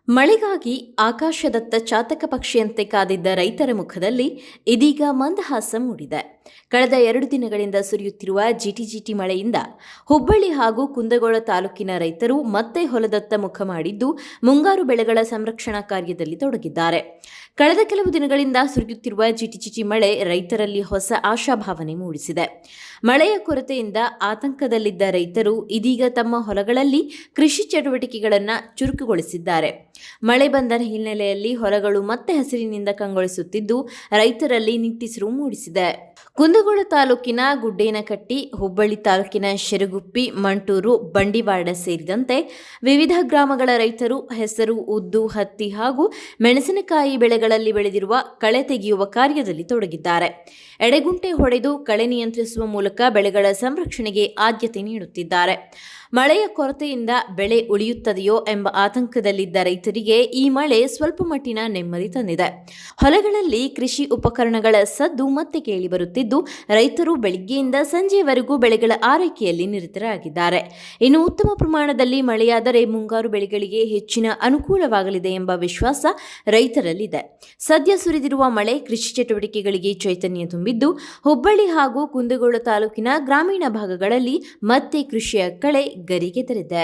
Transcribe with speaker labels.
Speaker 1: ಮಳೆಗಾಗಿ ಆಕಾಶದತ್ತ ಚಾತಕ ಪಕ್ಷಿಯಂತೆ ಕಾದಿದ್ದ ರೈತರ ಮುಖದಲ್ಲಿ ಇದೀಗ ಮಂದಹಾಸ ಮೂಡಿದೆ. ಕಳೆದ 2 ದಿನಗಳಿಂದ ಸುರಿಯುತ್ತಿರುವ ಜಿಟಿಜಿಟಿ ಮಳೆಯಿಂದ ಹುಬ್ಬಳ್ಳಿ ಹಾಗೂ ಕುಂದಗೋಳ ತಾಲೂಕಿನ ರೈತರು ಮತ್ತೆ ಹೊಲದತ್ತ ಮುಖ ಮಾಡಿದ್ದು ಮುಂಗಾರು ಬೆಳೆಗಳ ಸಂರಕ್ಷಣಾ ಕಾರ್ಯದಲ್ಲಿ ತೊಡಗಿದ್ದಾರೆ. ಕಳೆದ ಕೆಲವು ದಿನಗಳಿಂದ ಸುರಿಯುತ್ತಿರುವ ಜಿಟಿಜಿಟಿ ಮಳೆ ರೈತರಲ್ಲಿ ಹೊಸ ಆಶಾಭಾವನೆ ಮೂಡಿಸಿದೆ. ಮಳೆಯ ಕೊರತೆಯಿಂದ ಆತಂಕದಲ್ಲಿದ್ದ ರೈತರು ಇದೀಗ ತಮ್ಮ ಹೊಲಗಳಲ್ಲಿ ಕೃಷಿ ಚಟುವಟಿಕೆಗಳನ್ನು ಚುರುಕುಗೊಳಿಸಿದ್ದಾರೆ. ಮಳೆ ಬಂದ ಹಿನ್ನೆಲೆಯಲ್ಲಿ ಹೊಲಗಳು ಮತ್ತೆ ಹಸಿರಿನಿಂದ ಕಂಗೊಳಿಸುತ್ತಿದ್ದು ರೈತರಲ್ಲಿ ನಿಟ್ಟಿಸಿರು ಮೂಡಿಸಿದೆ. ಕುಂದಗೋಳ ತಾಲೂಕಿನ ಗುಡ್ಡೇನಕಟ್ಟಿ, ಹುಬ್ಬಳ್ಳಿ ತಾಲೂಕಿನ ಶಿರಗುಪ್ಪಿ, ಮಂಟೂರು, ಬಂಡಿವಾಡ ಸೇರಿದಂತೆ ವಿವಿಧ ಗ್ರಾಮಗಳ ರೈತರು ಹೆಸರು, ಉದ್ದು, ಹತ್ತಿ ಹಾಗೂ ಮೆಣಸಿನಕಾಯಿ ಬೆಳೆಗಳಲ್ಲಿ ಬೆಳೆದಿರುವ ಕಳೆ ತೆಗೆಯುವ ಕಾರ್ಯದಲ್ಲಿ ತೊಡಗಿದ್ದಾರೆ. ಎಡೆಗುಂಟೆ ಹೊಡೆದು ಕಳೆ ನಿಯಂತ್ರಿಸುವ ಮೂಲಕ ಬೆಳೆಗಳ ಸಂರಕ್ಷಣೆಗೆ ಆದ್ಯತೆ ನೀಡುತ್ತಿದ್ದಾರೆ. ಮಳೆಯ ಕೊರತೆಯಿಂದ ಬೆಳೆ ಉಳಿಯುತ್ತದೆಯೋ ಎಂಬ ಆತಂಕದಲ್ಲಿದ್ದ ರೈತರಿಗೆ ಈ ಮಳೆ ಸ್ವಲ್ಪ ಮಟ್ಟಿನ ನೆಮ್ಮದಿ ತಂದಿದೆ. ಹೊಲಗಳಲ್ಲಿ ಕೃಷಿ ಉಪಕರಣಗಳ ಸದ್ದು ಮತ್ತೆ ಕೇಳಿಬರುತ್ತಿದ್ದು ರೈತರು ಬೆಳಿಗ್ಗೆಯಿಂದ ಸಂಜೆಯವರೆಗೂ ಬೆಳೆಗಳ ಆರೈಕೆಯಲ್ಲಿ ನಿರತರಾಗಿದ್ದಾರೆ. ಇನ್ನು ಉತ್ತಮ ಪ್ರಮಾಣದಲ್ಲಿ ಮಳೆಯಾದರೆ ಮುಂಗಾರು ಬೆಳೆಗಳಿಗೆ ಹೆಚ್ಚಿನ ಅನುಕೂಲವಾಗಲಿದೆ ಎಂಬ ವಿಶ್ವಾಸ ರೈತರಲ್ಲಿದೆ. ಸದ್ಯ ಸುರಿದಿರುವ ಮಳೆ ಕೃಷಿ ಚಟುವಟಿಕೆಗಳಿಗೆ ಚೈತನ್ಯ ತುಂಬಿದ್ದು ಹುಬ್ಬಳ್ಳಿ ಹಾಗೂ ಕುಂದಗೋಳ ತಾಲೂಕಿನ ಗ್ರಾಮೀಣ ಭಾಗಗಳಲ್ಲಿ ಮತ್ತೆ ಕೃಷಿಯ ಕಳೆ ಗರಿಗೆದರಿದೆ.